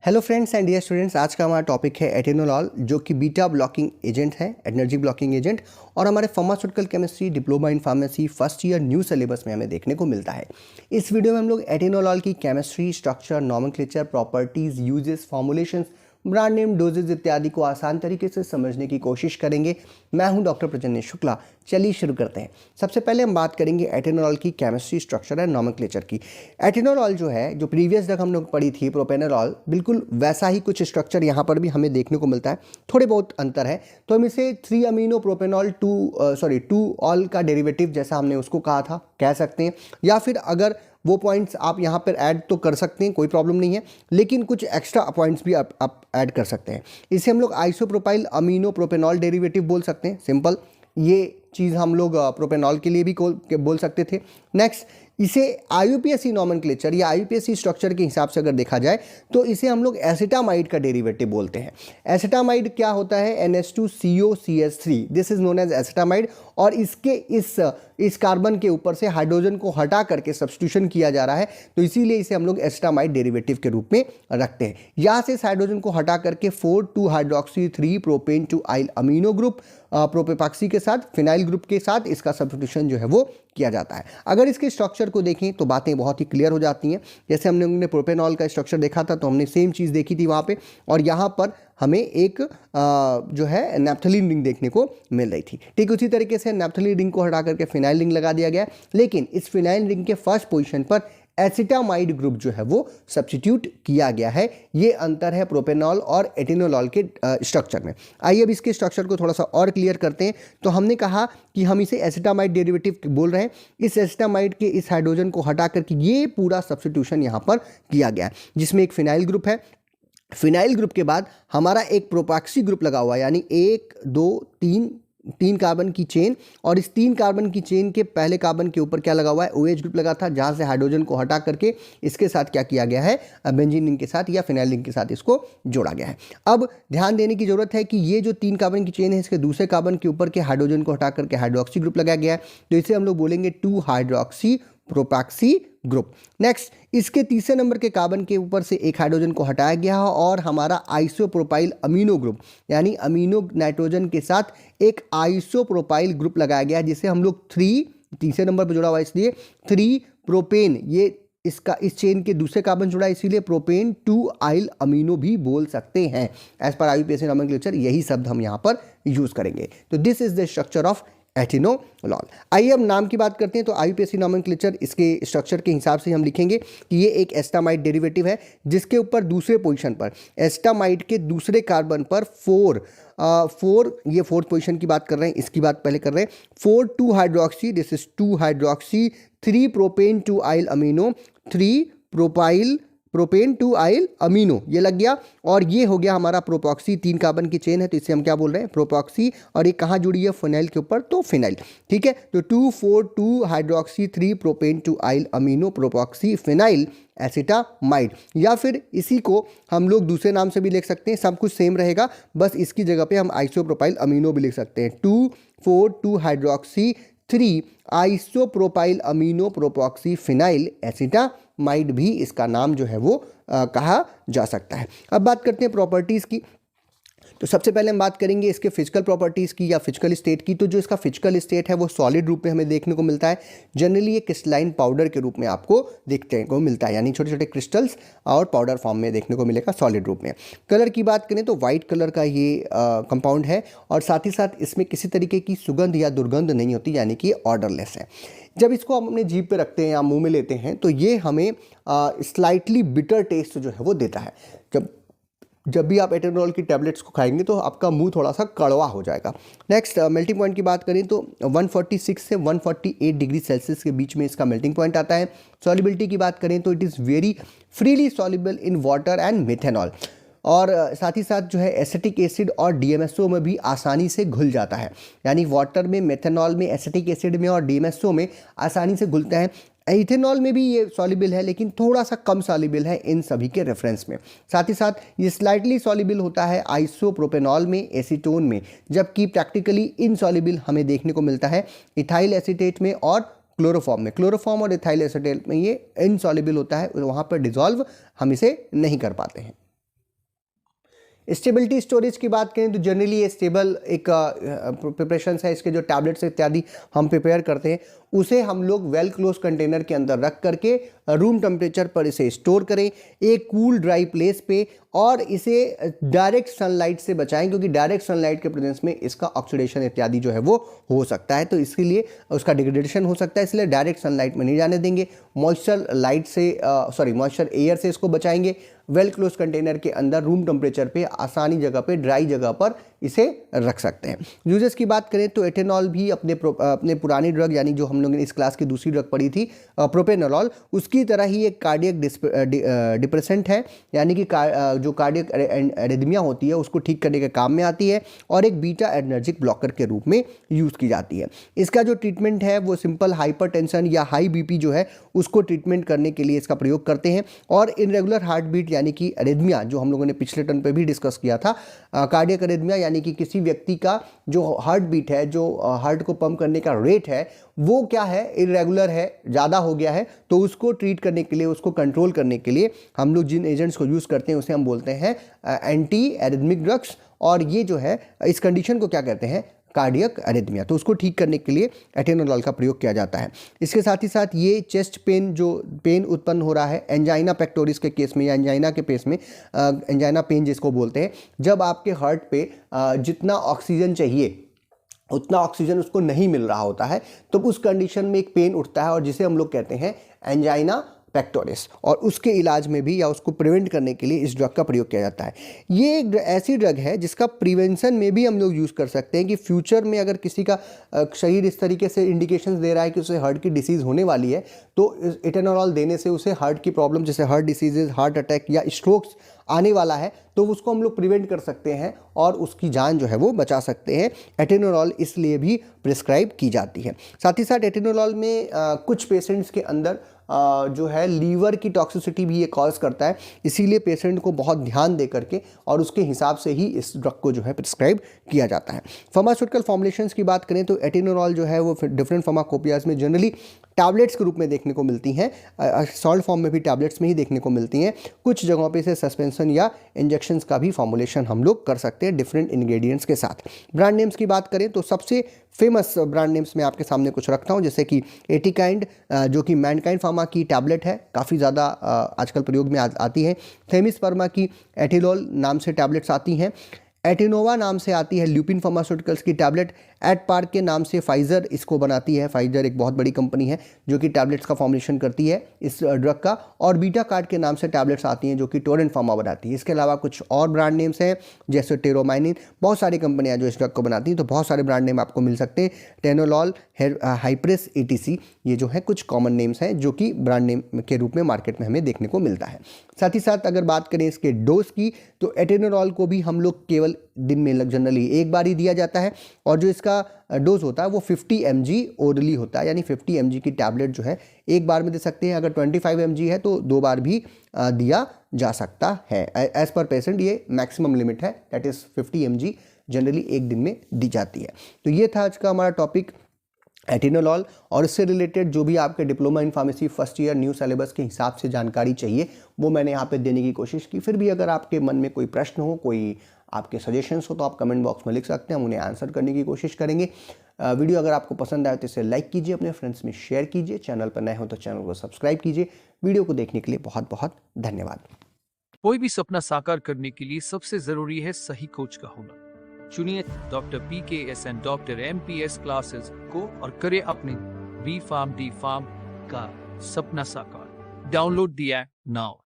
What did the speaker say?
Hello friends and dear students, आज का हमारा टॉपिक है एटेनोलॉल, जो कि बीटा ब्लॉकिंग एजेंट है, एनर्जी ब्लॉकिंग एजेंट। और हमारे pharmaceutical chemistry diploma in pharmacy first year new syllabus में हमें देखने को मिलता है। इस वीडियो में हम लोग एटेनोलॉल की chemistry, structure, nomenclature, properties, uses, formulations, brand name, dosages इत्यादि को आसान तरीके से समझने की कोशिश करेंगे। मैं हूं डॉक्टर प्रजन्य शुक्ला। चलिए शुरू करते हैं। सबसे पहले हम बात करेंगे एटेनोलॉल की केमिस्ट्री, स्ट्रक्चर एंड नॉमेनक्लेचर की। एटेनोलॉल जो है, जो प्रीवियस तक हम लोग पढ़ी थी प्रोपेनोलॉल, बिल्कुल वैसा ही कुछ स्ट्रक्चर यहाँ पर भी हमें देखने को मिलता है। थोड़े बहुत अंतर है, तो हम इसे 3 अमीनो प्रोपेनॉल 2 ऑल का डेरिवेटिव जैसा हमने उसको कहा था कह सकते हैं, या फिर अगर वो पॉइंट्स आप यहाँ पर ऐड तो कर सकते हैं, कोई प्रॉब्लम नहीं है, लेकिन कुछ एक्स्ट्रा पॉइंट्स भी आप ऐड कर सकते हैं। इसे हम लोग आइसोप्रोपाइल अमीनो प्रोपेनॉल डेरिवेटिव बोल सकते हैं, सिंपल। ये चीज़ हम लोग प्रोपेनॉल के लिए भी बोल सकते थे। नेक्स्ट, इसे आईयूपीएसी नॉमेनक्लेचर या आईयूपीएसी स्ट्रक्चर के हिसाब से अगर देखा जाए तो इसे हम लोग एसिटामाइड का डेरिवेटिव बोलते हैं। एसिटामाइड क्या होता है? NH2COCH3, this is known as acetamide. और इसके इस कार्बन के ऊपर से हाइड्रोजन को हटा करके सब्स्टिट्यूशन किया जा रहा है, तो इसीलिए इसे हम लोग एसिटामाइड डेरिवेटिव के रूप में रखते हैं। यहाँ से इस हाइड्रोजन को हटा करके 4 hydroxy 3 propane 2 yl amino group प्रोपेपाक्सी के साथ, फिनाइल ग्रुप के साथ इसका सब्स्टिट्यूशन जो है वो किया जाता है। अगर इसके स्ट्रक्चर को देखें तो बातें बहुत ही क्लियर हो जाती हैं। जैसे हमने प्रोपेनॉल का स्ट्रक्चर देखा था, तो हमने सेम चीज़ देखी थी वहाँ पे, और यहाँ पर हमें एक जो है नैप्थलीन रिंग देखने को मिल रही थी। ठीक उसी तरीके से नैप्थलीन रिंग को हटा करके फिनाइल रिंग लगा दिया गया, लेकिन इस फिनाइल रिंग के फर्स्ट पोजीशन पर एसिटामाइड ग्रुप जो है वो सब्स्टिट्यूट किया गया है। ये अंतर है प्रोपेनॉल और एटेनोलॉल के स्ट्रक्चर में। आइए अब इसके स्ट्रक्चर को थोड़ा सा और क्लियर करते हैं। तो हमने कहा कि हम इसे एसिटामाइड डेरिवेटिव बोल रहे हैं। इस एसिटामाइड के इस हाइड्रोजन को हटा करके ये पूरा सब्स्टिट्यूशन यहाँ पर किया गया है, जिसमें एक फिनाइल ग्रुप है। फिनाइल ग्रुप के बाद हमारा एक प्रोपाक्सी ग्रुप लगा हुआ है, यानी 1 2 3 कार्बन की चेन, और इस 3 कार्बन की चेन के पहले कार्बन के ऊपर क्या लगा हुआ है? OH ग्रुप लगा था, जहां से हाइड्रोजन को हटा करके इसके साथ क्या किया गया है? बेंजीन रिंग के साथ या फिनाइल रिंग के साथ इसको जोड़ा गया है। अब ध्यान देने की जरूरत है कि ये जो 3 कार्बन की चेन है, इसके दूसरे कार्बन के ऊपर के हाइड्रोजन को हटा करके हाइड्रोक्सी ग्रुप लगाया गया है, तो इसे हम लोग बोलेंगे 2 हाइड्रोक्सी प्रोपैक्सी ग्रुप। नेक्स्ट, इसके तीसरे नंबर के कार्बन के ऊपर से एक हाइड्रोजन को हटाया गया है, और हमारा आइसोप्रोपाइल अमीनो ग्रुप, यानी अमीनो नाइट्रोजन के साथ एक आइसोप्रोपाइल ग्रुप लगाया गया है, जिसे हम लोग तीसरे नंबर पर जुड़ा हुआ है, इसलिए 3 प्रोपेन, ये इसका इस चेन के दूसरे कार्बन जुड़ा है, इसीलिए प्रोपेन 2 आइल अमीनो भी बोल सकते हैं। एज पर आईयूपीएसी नॉमेनक्लेचर यही शब्द हम यहाँ पर यूज करेंगे। तो this is the structure of atenolol. आइए अब नाम की बात करते हैं। तो आईयूपीएसी नॉमेनक्लेचर, इसके स्ट्रक्चर के हिसाब से हम लिखेंगे कि ये एक एस्टामाइड डेरिवेटिव है, जिसके ऊपर दूसरे पोजीशन पर एस्टामाइड के दूसरे कार्बन पर 4 ये फोर्थ पोजीशन की बात कर रहे हैं, इसकी बात पहले कर रहे हैं। 4 2 hydroxy, this is 2 hydroxy 3 propane 2 yl amino, 3 propane 2 yl amino, ये लग गया। और ये हो गया हमारा प्रोपॉक्सी, 3 कार्बन की चेन है, तो इसे हम क्या बोल रहे हैं? प्रोपॉक्सी। और ये कहाँ जुड़ी है? फिनाइल के ऊपर, तो फिनाइल। ठीक है, तो 2 4 2 hydroxy 3 propane 2 yl amino propoxy phenyl acetamide. या फिर इसी को हम लोग दूसरे नाम से भी लिख सकते हैं, सब कुछ सेम रहेगा, बस इसकी जगह पे हम आइसोप्रोपाइल अमीनो भी लिख सकते हैं। 2 4 2 hydroxy 3 isopropyl amino propoxy phenyl acetamide भी इसका नाम जो है वो कहा जा सकता है। अब बात करते हैं प्रॉपर्टीज़ की। तो सबसे पहले हम बात करेंगे इसके फिजिकल प्रॉपर्टीज़ की या फिजिकल स्टेट की। तो जो इसका फिजिकल स्टेट है वो सॉलिड रूप में हमें देखने को मिलता है। जनरली ये क्रिस्टलाइन पाउडर के रूप में आपको देखने को मिलता है, यानी छोटे छोटे क्रिस्टल्स और पाउडर फॉर्म में देखने को मिलेगा सॉलिड रूप में। कलर की बात करें तो वाइट कलर का ये कंपाउंड है, और साथ ही साथ इसमें किसी तरीके की सुगंध या दुर्गंध नहीं होती, यानी कि ऑर्डरलेस है। जब इसको हम अपने जीभ पे रखते हैं या मुंह में लेते हैं, तो ये हमें स्लाइटली बिटर टेस्ट जो है वो देता है। जब भी आप एटेनोलॉल की टैबलेट्स को खाएंगे तो आपका मुंह थोड़ा सा कड़वा हो जाएगा। नेक्स्ट, मेल्टिंग पॉइंट की बात करें तो 146 से 148 डिग्री सेल्सियस के बीच में इसका मेल्टिंग पॉइंट आता है। सॉलिबिलिटी की बात करें तो it is very freely soluble in water and methanol, और साथ ही साथ जो है एसिटिक एसिड और DMSO में भी आसानी से घुल जाता है, यानी वाटर में, मेथेनॉल में, एसिटिक एसिड में और DMSO में आसानी से घुलता है। इथेनॉल में भी ये सॉल्युबल है, लेकिन थोड़ा सा कम सॉल्युबल है इन सभी के रेफरेंस में। साथ ही साथ ये स्लाइटली सॉल्युबल होता है आइसोप्रोपेनॉल में, एसीटोन में, जबकि प्रैक्टिकली इनसॉल्युबल हमें देखने को मिलता है इथाइल एसीटेट में और क्लोरोफॉर्म में। क्लोरोफॉर्म और इथाइल एसीटेट में ये इनसॉल्युबल होता है, वहाँ पर डिजॉल्व हम इसे नहीं कर पाते हैं। स्टेबिलिटी स्टोरेज की बात करें तो जनरली ये स्टेबल एक प्रिपरेशंस है, इसके जो टैबलेट्स इत्यादि हम प्रिपेयर करते हैं उसे हम लोग वेल क्लोज कंटेनर के अंदर रख करके रूम टेम्परेचर पर इसे स्टोर करें एक कूल ड्राई प्लेस पे, और इसे डायरेक्ट सनलाइट से बचाएं क्योंकि डायरेक्ट सनलाइट के प्रेजेंस में इसका ऑक्सीडेशन इत्यादि जो है वो हो सकता है, तो इसके लिए उसका डिग्रेडेशन हो सकता है, इसलिए डायरेक्ट सनलाइट में नहीं जाने देंगे। मॉइस्चर एयर से इसको बचाएंगे। वेल क्लोज कंटेनर के अंदर रूम टेम्परेचर पे आसानी जगह पे ड्राई जगह पर इसे रख सकते हैं। यूजेस की बात करें तो एटेनॉल भी अपने पुरानी ड्रग यानी जो हम लोगों ने इस क्लास की दूसरी ड्रग पढ़ी थी प्रोपेनोलॉल, उसकी तरह ही एक कार्डियक डिप्रेसेंट है, यानी कि जो कार्डियक एरिथमिया होती है उसको ठीक करने के काम में आती है और एक बीटा एडर्जिक ब्लॉकर के रूप में यूज़ की जाती है। इसका जो ट्रीटमेंट है वो सिंपल हाइपरटेंशन या हाई बीपी जो है उसको ट्रीटमेंट करने के लिए इसका प्रयोग करते हैं, और इरेगुलर हार्ट बीट यानी कि एरिथमिया जो हम लोगों ने पिछले टर्न पे भी डिस्कस किया था, कार्डियक एरिथमिया यानी कि किसी व्यक्ति का जो हार्ट बीट है, जो हार्ट को पंप करने का रेट है वो क्या है, इरेगुलर है, ज़्यादा हो गया है, तो उसको ट्रीट करने के लिए, उसको कंट्रोल करने के लिए हम लोग जिन एजेंट्स को यूज़ करते हैं उसे हम बोलते हैं एंटी एरिथमिक ड्रग्स, और ये जो है इस कंडीशन को क्या कहते हैं, कार्डियक एरिथमिया, तो उसको ठीक करने के लिए एटेनोलॉल का प्रयोग किया जाता है। इसके साथ ही साथ ये चेस्ट पेन जो पेन उत्पन्न हो रहा है एंजाइना पेक्टोरिस के केस में या एंजाइना के केस में, एंजाइना पेन जिसको बोलते हैं, जब आपके हार्ट पे जितना ऑक्सीजन चाहिए उतना ऑक्सीजन उसको नहीं मिल रहा होता है, तो उस कंडीशन में एक पेन उठता है और जिसे हम लोग कहते हैं एंजाइना पेक्टोरिस, और उसके इलाज में भी या उसको प्रिवेंट करने के लिए इस ड्रग का प्रयोग किया जाता है। ये एक ऐसी ड्रग है जिसका प्रिवेंशन में भी हम लोग यूज़ कर सकते हैं कि फ्यूचर में अगर किसी का शरीर इस तरीके से इंडिकेशंस दे रहा है कि उसे हार्ट की डिसीज़ होने वाली है, तो एटेनोलॉल देने से उसे हार्ट की प्रॉब्लम जैसे हार्ट डिसीजेज, हार्ट अटैक या स्ट्रोक्स आने वाला है तो उसको हम लोग प्रिवेंट कर सकते हैं और उसकी जान जो है वो बचा सकते हैं। एटेनोलॉल इसलिए भी प्रिस्क्राइब की जाती है। साथ ही साथ एटेनोलॉल में कुछ पेशेंट्स के अंदर जो है लीवर की टॉक्सिसिटी भी ये कॉज करता है, इसीलिए पेशेंट को बहुत ध्यान दे करके और उसके हिसाब से ही इस ड्रग को जो है प्रिस्क्राइब किया जाता है। फार्मास्यूटिकल फॉर्मुलेशंस की बात करें तो एटेनोलॉल जो है वो डिफरेंट फार्माकोपियाज में जनरली टैबलेट्स के रूप में देखने को मिलती हैं, सॉल्ट फॉर्म में भी टैबलेट्स में ही देखने को मिलती हैं, कुछ जगहों पे इसे सस्पेंशन या इंजेक्शंस का भी फॉर्मुलेशन हम लोग कर सकते हैं डिफरेंट इंग्रेडिएंट्स के साथ। ब्रांड नेम्स की बात करें तो सबसे फेमस ब्रांड नेम्स मैं आपके सामने कुछ रखता हूं, जैसे कि एटिकाइंड जो कि मैनकाइंड फार्मा की टैबलेट है, काफ़ी ज़्यादा आजकल प्रयोग में आती है। थेमिस फार्मा की एटिलोल नाम से टैबलेट्स आती हैं। एटिनोवा नाम से आती है ल्यूपिन फार्मास्यूटिकल्स की टैबलेट। एडपार्क के नाम से फाइज़र इसको बनाती है, फाइज़र एक बहुत बड़ी कंपनी है जो कि टैबलेट्स का फॉर्मुलेशन करती है इस ड्रग का। और बीटा कार्ड के नाम से टैबलेट्स आती हैं जो कि टोरेंट फार्मा बनाती है। इसके अलावा कुछ और ब्रांड नेम्स हैं जैसे टेरोमाइनिन, बहुत सारी कंपनियां जो इस ड्रग को बनाती हैं, तो बहुत सारे ब्रांड नेम आपको मिल सकते हैं। टेनोलॉल, हाइप्रेस, एटीसी, ये जो है कुछ कॉमन नेम्स हैं जो कि ब्रांड नेम के रूप में मार्केट में हमें देखने को मिलता है। साथ ही साथ अगर बात करें इसके डोज की तो एटेनोलॉल को भी हम लोग केवल दिन में जनरली एक बार ही दिया जाता है, और जो इसका डोज होता है वो 50 mg ओरली होता है, यानी 50 mg की टैबलेट जो है एक बार में दे सकते हैं। अगर 25 mg है तो 2 बार भी दिया जा सकता है। एज पर पेशेंट ये मैक्सिमम लिमिट है, दैट इज़ 50 mg जनरली एक दिन में दी जाती है। तो ये था आज का हमारा टॉपिक एटेनोलॉल, और इससे रिलेटेड जो भी आपके diploma in pharmacy first year new syllabus के हिसाब से जानकारी चाहिए वो मैंने यहाँ पे देने की कोशिश की। फिर भी अगर आपके मन में कोई प्रश्न हो, कोई आपके सजेशंस हो तो आप कमेंट बॉक्स में लिख सकते हैं, हम उन्हें आंसर करने की कोशिश करेंगे। वीडियो अगर आपको पसंद आए तो इसे लाइक कीजिए, अपने फ्रेंड्स में शेयर कीजिए, चैनल पर नए हो तो चैनल को सब्सक्राइब कीजिए। वीडियो को देखने के लिए बहुत बहुत धन्यवाद। कोई भी सपना साकार करने के लिए सबसे जरूरी है सही कोच का होना। चुनिए doctor PKS and doctor MPS classes को और करें अपने B Farm D Farm का सपना साकार। Download the app now.